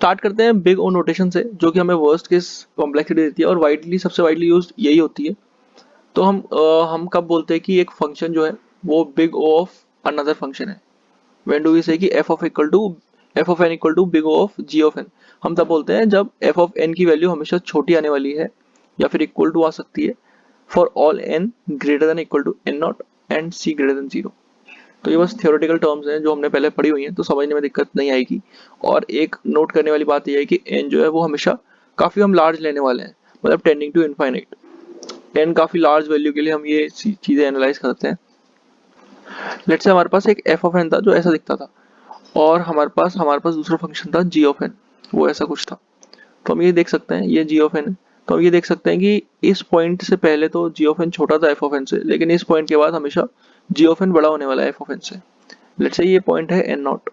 Start करते हैं big O notation से, जो कि हमें वर्स्ट केस कॉम्प्लेक्सिटी देती है और वाइडली सबसे वाइडली यूज यही होती है। तो हम कब बोलते हैं कि एक फंक्शन जो है वो big O of another function है? व्हेन डू वी से कि f of n equal to big O of g of n? हम तब बोलते हैं जब एफ ऑफ एन की वैल्यू हमेशा छोटी आने वाली है या फिर इक्वल टू आ सकती है for all n greater than equal to n not and c greater than zero. तो ये बस थियोरेटिकल टर्म्स हैं जो हमने पहले पढ़ी हुई हैं, तो समझने में दिक्कत नहीं आएगी। और एक नोट करने वाली बात यह है कि एन जो है वो हमेशा काफ़ी हम लार्ज लेने वाले हैं, मतलब टेंडिंग टू इनफाइनाइट। एन काफ़ी लार्ज वैल्यू के लिए हम ये चीज़ें एनालाइज करते हैं। लेट्स से हमारे पास एक एफ ऑफ एन था जो ऐसा दिखता था, और हमारे पास दूसरा फंक्शन था जी ऑफ एन, वो ऐसा कुछ था। तो हम ये देख सकते हैं ये जी ऑफ एन है, तो हम ये देख सकते हैं कि इस पॉइंट से पहले तो जी ऑफ एन छोटा था एफ ऑफ एन से, लेकिन इस पॉइंट के बाद हमेशा जी ऑफ एन बड़ा होने वाला है एफ ऑफ एन से। लेट्स से ये पॉइंट है एन नॉट।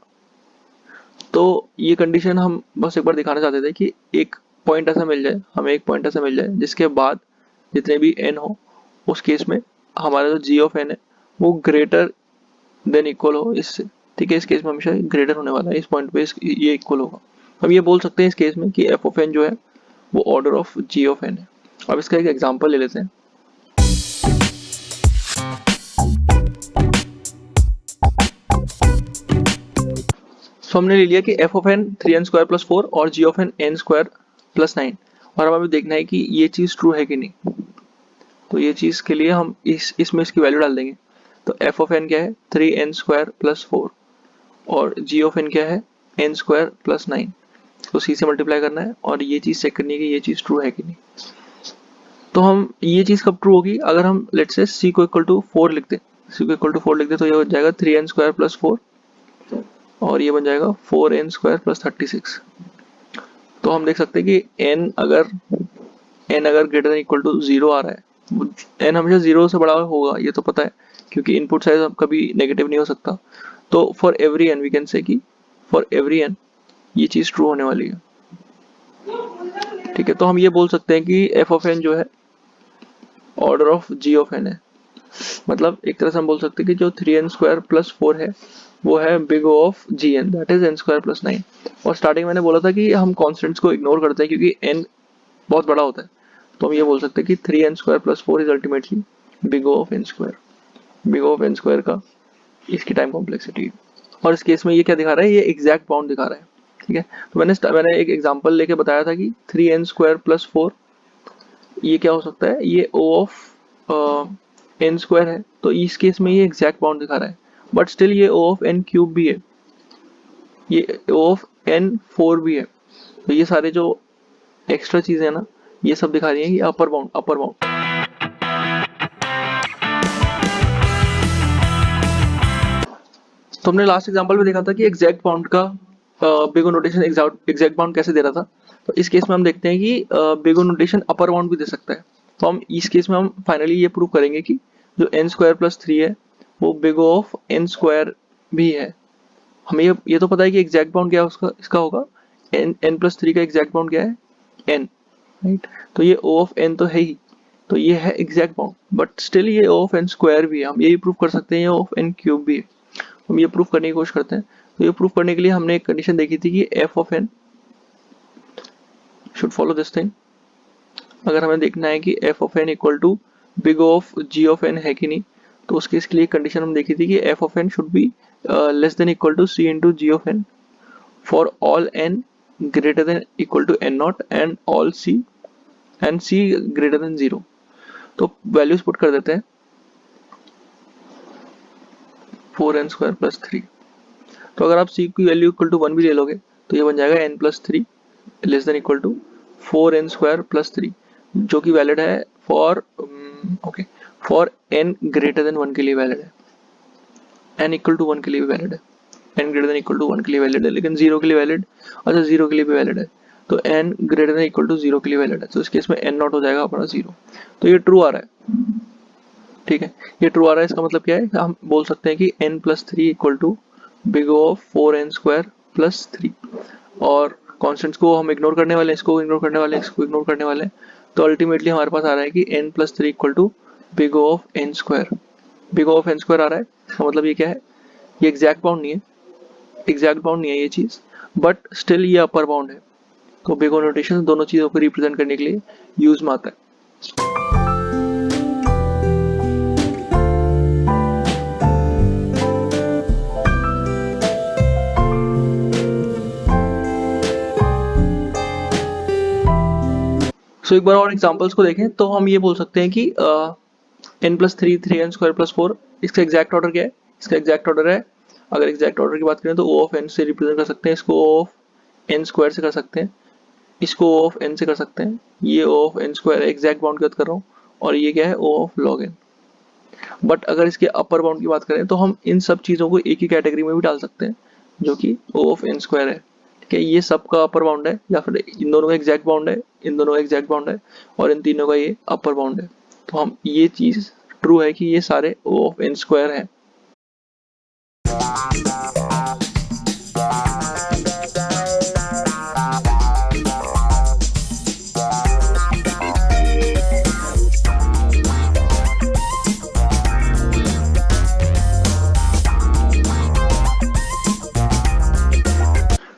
तो ये कंडीशन हम बस एक बार दिखाना चाहते थे कि एक पॉइंट ऐसा मिल जाए, हमें एक पॉइंट ऐसा मिल जाए जिसके बाद जितने भी एन हो, उस केस में हमारा जो जी ऑफ एन है वो ग्रेटर देन इक्वल हो इससे। ठीक है, इस केस में हमेशा ग्रेटर होने वाला है, इस पॉइंट पे ये इक्वल होगा। हम ये बोल सकते हैं इस केस में कि एफ ऑफ एन जो है वो order of g of n है। अब इसका एक एग्जांपल ले लेते हैं। सो हमने ले लिया कि एफ ऑफ एन 3n² + 4 और जी ऑफ एन n² + 9, और अब हमें देखना है कि ये चीज़ ट्रू है कि नहीं। तो ये चीज़ के लिए हम इसमें इसकी वैल्यू डाल देंगे। तो एफ ऑफ एन क्या है 3n² + 4 और जी ऑफ एन क्या है n² + 9। तो सी से मल्टीप्लाई करना है और ये चीज़ चेक करनी है कि ये चीज़ ट्रू है कि नहीं। तो हम ये चीज़ कब ट्रू होगी, अगर हम लेट्स से सी को इक्वल टू 4 लिख दें। सी को इक्वल टू 4 लिख दें तो ये हो जाएगा 3n² + 4 और ये बन जाएगा 4n² + 36। तो हम देख सकते हैं कि n अगर ग्रेटर देन इक्वल टू 0 आ रहा है, n हमेशा 0 से बड़ा होगा ये तो पता है, क्योंकि इनपुट साइज कभी नेगेटिव नहीं हो सकता। तो for every n we can say कि फॉर एवरी n ये चीज़ ट्रू होने वाली है। ठीक है, तो हम ये बोल सकते हैं कि एफ ऑफ एन जो है order of g of n है। मतलब एक तरह से हम बोल सकते हैं कि जो 3n² + 4 है वो है big O of g n, that is n² + 9। और स्टार्टिंग मैंने बोला था कि हम कॉन्स्टेंट्स को इग्नोर करते हैं क्योंकि n बहुत बड़ा होता है, तो हम ये बोल सकते हैं कि 3n² + 4 is ultimately big O of n²। Big O of n² का इसकी टाइम कॉम्प्लेक्सिटी। और इस केस में ये क्या दिखा रहा है, ये एग्जैक्ट बाउंड दिखा रहा है। ठीक है, तो मैंने एक एग्जांपल लेके बताया था कि 3n² + 4 ये क्या हो सकता है, ये O ऑफ n² है, तो इस केस में ये एग्जैक्ट बाउंड दिखा रहा है। बट स्टिल ये O ऑफ n³ भी है, ये O ऑफ n4 भी है। तो ये सारे जो एक्स्ट्रा चीजें हैं ना, ये सब दिखा रही हैं कि अपर बाउंड। तो हमने लास्ट एग्जांपल में देखा था कि एग्जैक्ट बाउंड का big O notation exact bound कैसे दे रहा था। तो इस केस में हम देखते हैं कि big O notation upper bound भी दे सकता है। तो हम इस केस में हम फाइनली ये प्रूव करेंगे कि जो n² + 3 है वो बिग O ऑफ n² भी है। हमें ये तो पता है कि एग्जैक्ट बाउंड क्या है उसका, इसका होगा n + 3 का एग्जैक्ट बाउंड क्या है n, राइट। तो ये O ऑफ n तो है ही, तो ये है एग्जैक्ट बाउंड, बट स्टिल ये O ऑफ n² भी है। हम यही प्रूव कर सकते हैं ये O ऑफ n³ भी है। हम ये प्रूव करने की कोशिश करते हैं। तो ये प्रूव करने के लिए हमने एक कंडीशन देखी थी कि f of n should follow this thing. अगर हमें देखना है कि f of n equal to big O of g of n है कि नहीं, तो उसके इसके लिए कंडीशन हम देखी थी कि f of n should be less than equal to c into g of n for all n greater than equal to n not and all c and c greater than 0। तो values put कर देते हैं 4n² + 3। तो अगर आप c की value equal to 1 भी ले लोगे तो ये बन जाएगा n + 3 less than equal to 4n² + 3, जो कि वैलिड है for for n greater than 1 के लिए वैलिड है, n इक्वल टू 1 के लिए भी वैलिड है, n greater than equal to 1 के लिए वैलिड है, लेकिन 0 के लिए वैलिड, अच्छा 0 के लिए भी वैलिड है। तो n greater than equal to 0 के लिए वैलिड है, तो इस केस में n नॉट हो जाएगा अपना 0। तो ये ट्रू आ रहा है। ठीक है, ये ट्रू आ रहा है, इसका मतलब क्या है, हम बोल सकते हैं कि n + 3 equal to big O of 4n² + 3। और कॉन्स्टेंट्स को हम इग्नोर करने वाले हैं, इसको इग्नोर करने वाले हैं, इसको इग्नोर करने वाले हैं। तो अल्टीमेटली हमारे पास आ रहा है कि n + 3 equal to big O of n²। Big O of n² आ रहा है, इसका मतलब ये क्या है, ये एग्जैक्ट बाउंड नहीं है, एग्जैक्ट बाउंड नहीं है ये चीज़, बट स्टिल ये अपर बाउंड है। तो बिग ओ नोटेशन दोनों चीज़ों को रिप्रेजेंट करने के लिए यूज में आता है। सो एक बार और एग्जांपल्स को देखें तो हम ये बोल सकते हैं कि n+3 3n² + 4 इसका एग्जैक्ट ऑर्डर क्या है? इसका एग्जैक्ट ऑर्डर है, अगर एग्जैक्ट ऑर्डर की बात करें तो O ऑफ n से रिप्रेजेंट कर सकते हैं, इसको O ऑफ n² से कर सकते हैं, इसको O ऑफ n से कर सकते हैं, ये O of n² exact bound की बात कर रहा हूँ, और ये क्या है O of log n। But अगर इसके अपर बाउंड की बात करें तो हम इन सब चीज़ों को एक ही कैटेगरी में भी डाल सकते हैं, जो कि O ऑफ n² है। ठीक है, ये सबका अपर बाउंड है, या फिर इन दोनों का एग्जैक्ट बाउंड है, इन दोनों का एग्जैक्ट बाउंड है, और इन तीनों का ये अपर बाउंड है। तो हम ये चीज़ ट्रू है कि ये सारे O ऑफ n² हैं।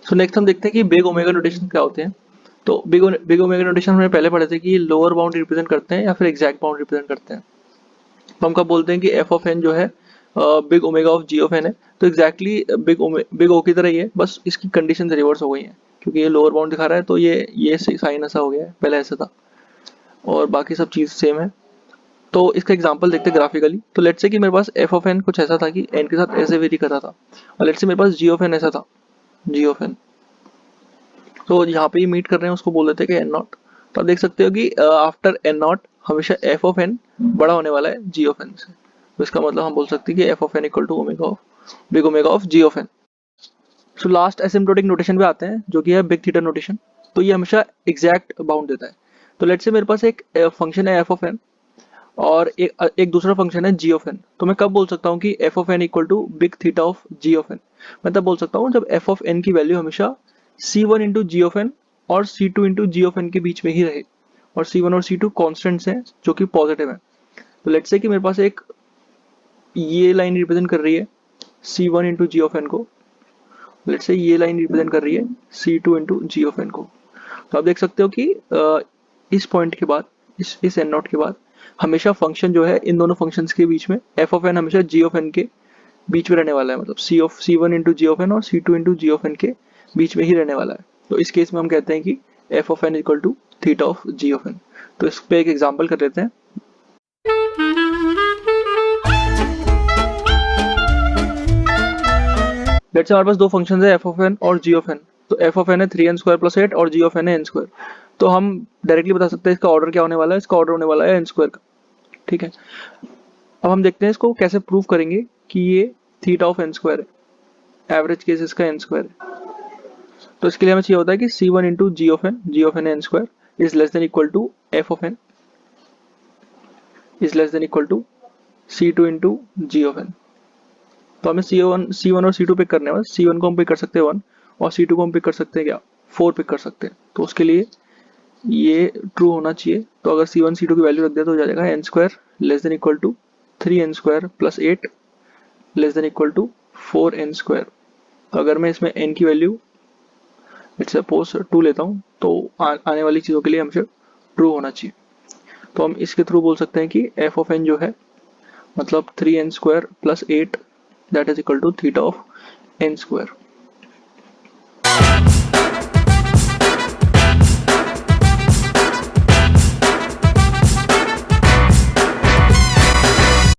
तो नेक्स्ट हम देखते हैं कि बिग ओमेगा नोटेशन क्या होते हैं। तो बिग ओमेगा नोटेशन हमने पहले पढ़े थे कि लोअर बाउंड रिप्रेजेंट करते हैं या फिर एग्जैक्ट बाउंड रिप्रेजेंट करते हैं। तो हम कब बोलते हैं कि एफ ऑफ एन जो है big omega of g of n है, तो एग्जैक्टली बिग ओ की तरह ही है, बस इसकी कंडीशन रिवर्स हो गई है, क्योंकि ये लोअर बाउंड दिखा रहा है तो ये साइन ऐसा हो गया है, पहले ऐसा था, और बाकी सब चीज़ सेम है। तो इसका एग्जांपल देखते हैं ग्राफिकली। तो लेट्स से कि मेरे पास एफ ऑफ एन कुछ ऐसा था कि एन के साथ ऐसे वेरी कर रहा था, और लेट्स से मेरे पास जी ऑफ एन ऐसा था, जी ऑफ एन। तो यहाँ पे ये मीट कर रहे हैं, उसको बोल देते हैं कि एन नॉट। तो आप देख सकते हो कि आफ्टर एन नॉट हमेशा एफ ऑफ एन बड़ा होने वाला है जी ऑफ एन से। तो इसका मतलब हम बोल सकते हैं कि f of n equal to omega of big omega of g of n. So last asymptotic notation पे आते हैं, जो कि है बिग थीटा नोटेशन। तो ये हमेशा एग्जैक्ट बाउंड देता है। तो लेट्स से मेरे पास एक फंक्शन है एफ ऑफ एन, और एक दूसरा फंक्शन है जी ऑफ एन। तो मैं कब बोल सकता हूँ कि f of n equal to big theta of g of n? मैं तब बोल सकता हूँ जब एफ ऑफ एन की वैल्यू हमेशा c1 into g of N और c2 into g of N के बीच में ही रहे, और c1 और c2 कॉन्स्टेंट्स हैं जो कि पॉजिटिव है। तो लेट्स से कि मेरे पास एक ये लाइन रिप्रेजेंट कर रही है c1 into g of n को, लेट्स से ये लाइन रिप्रेजेंट कर रही है c2 into g of n को। तो आप देख सकते हो कि इस पॉइंट के बाद, इस एन नॉट के बाद हमेशा फंक्शन जो है इन दोनों फंक्शंस के बीच में, एफ ऑफ एन हमेशा जी ऑफ एन के बीच में रहने वाला है, मतलब c1 into g of N और c2 into g of N के बीच में ही रहने वाला है। तो इस केस में हम कहते हैं कि f of n equal to theta of g of n. तो इस पे एक एग्जांपल कर लेते हैं। लेट्स से हमारे पास दो फंक्शंस है एफ ऑफ एन और जी ऑफ एन। तो एफ ऑफ एन है 3n² + 8 और जी ऑफ एन है n²। तो हम डायरेक्टली बता सकते हैं इसका ऑर्डर क्या होने वाला है, इसका ऑर्डर होने वाला है n² का। ठीक है, अब हम देखते हैं इसको कैसे प्रूव करेंगे कि ये थीटा ऑफ n² है, एवरेज केस इसका n² है। तो इसके लिए हमें चाहिए होता है कि c1 into g of n n² is less than equal to f of n is less than equal to c2 into g of n. तो हमें c1 और c2 पिक करने हैं, c1 को हम पिक कर सकते हैं 1, और c2 को हम पिक कर सकते हैं क्या 4 पिक कर सकते हैं। तो उसके लिए ये ट्रू होना चाहिए। तो अगर c1 c2 की वैल्यू रख दिया तो हो जाएगा n² less than equal to 3n² + 8 less than equal to 4n²। तो अगर मैं इसमें n की वैल्यू लेट्स सपोज 2 लेता हूँ, तो आने वाली चीज़ों के लिए हमसे ट्रू होना चाहिए। तो हम इसके थ्रू बोल सकते हैं कि एफ ऑफ एन जो है मतलब 3n² + 8 that is equal to theta of n²।